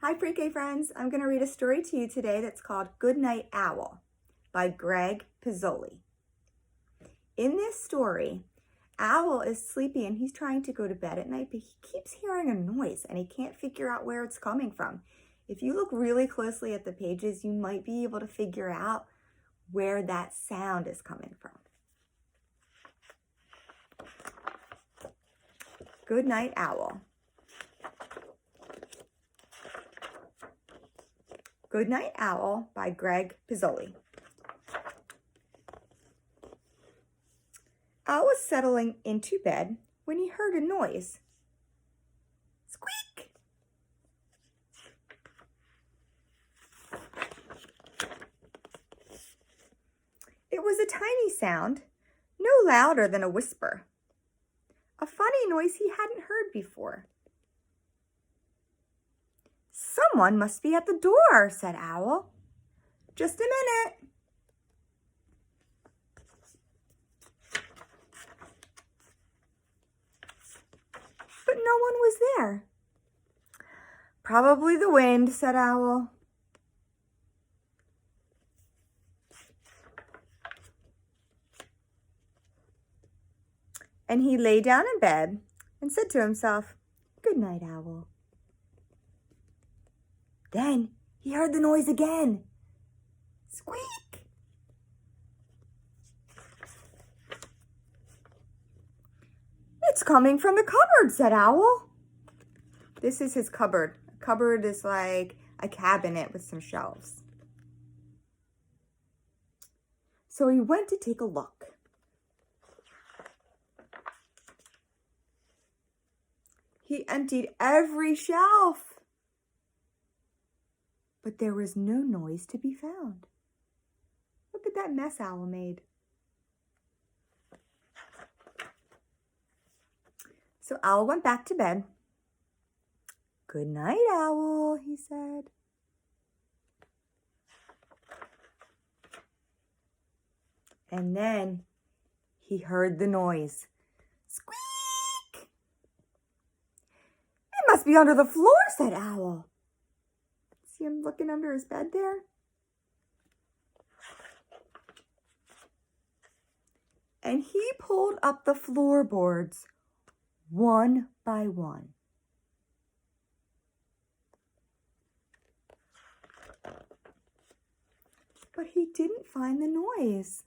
Hi Pre-K friends, I'm going to read a story to you today that's called Goodnight Owl by Greg Pizzoli. In this story, Owl is sleepy and he's trying to go to bed at night, but he keeps hearing a noise and he can't figure out where it's coming from. If you look really closely at the pages, you might be able to figure out where that sound is coming from. Goodnight Owl. Goodnight Owl by Greg Pizzoli. Owl was settling into bed when he heard a noise. Squeak! It was a tiny sound, no louder than a whisper. A funny noise he hadn't heard before. Someone must be at the door, said Owl. Just a minute. But no one was there. Probably the wind, said Owl. And he lay down in bed and said to himself, "Good night, Owl." Then he heard the noise again. Squeak! It's coming from the cupboard, said Owl. This is his cupboard. A cupboard is like a cabinet with some shelves. So he went to take a look. He emptied every shelf. But there was no noise to be found. Look at that mess Owl made. So Owl went back to bed. "Good night, Owl," he said. And then he heard the noise. Squeak! It must be under the floor, said Owl. See him looking under his bed there? And he pulled up the floorboards one by one. But he didn't find the noise.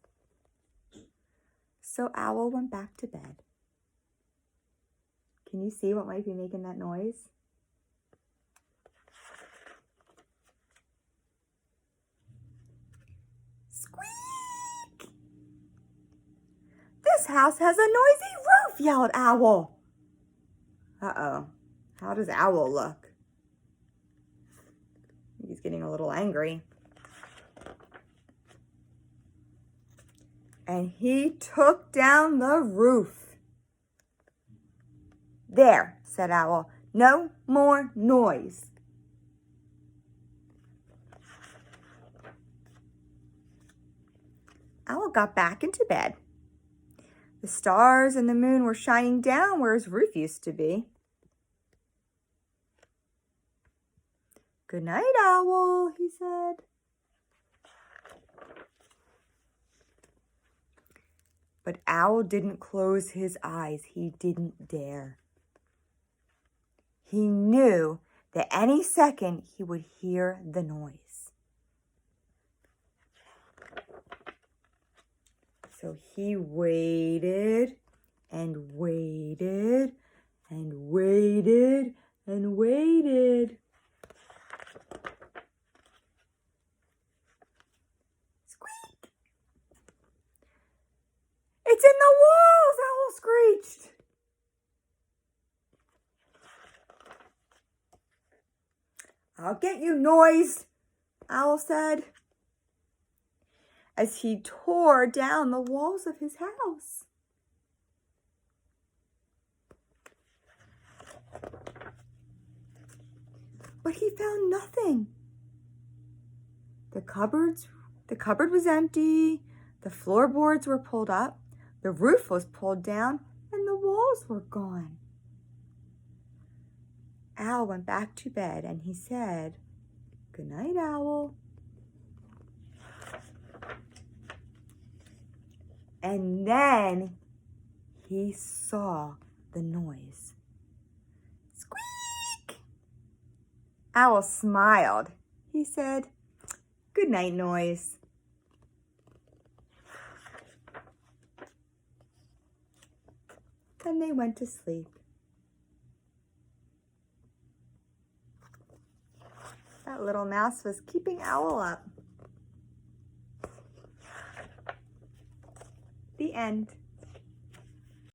So Owl went back to bed. Can you see what might be making that noise? Squeak! This house has a noisy roof, yelled Owl. Uh-oh. How does Owl look? He's getting a little angry. And he took down the roof. There, said Owl. No more noise. Owl got back into bed. The stars and the moon were shining down where his roof used to be. "Good night, Owl," he said. But Owl didn't close his eyes. He didn't dare. He knew that any second he would hear the noise. So he waited and waited and waited and waited. Squeak! It's in the walls, Owl screeched. "I'll get you, noise," Owl said, as he tore down the walls of his house. But he found nothing. The cupboard was empty, the floorboards were pulled up, the roof was pulled down, and the walls were gone. Owl went back to bed and he said, "Good night, Owl." And then he saw the noise. Squeak! Owl smiled. He said, "Good night, noise." And they went to sleep. That little mouse was keeping Owl up. The end.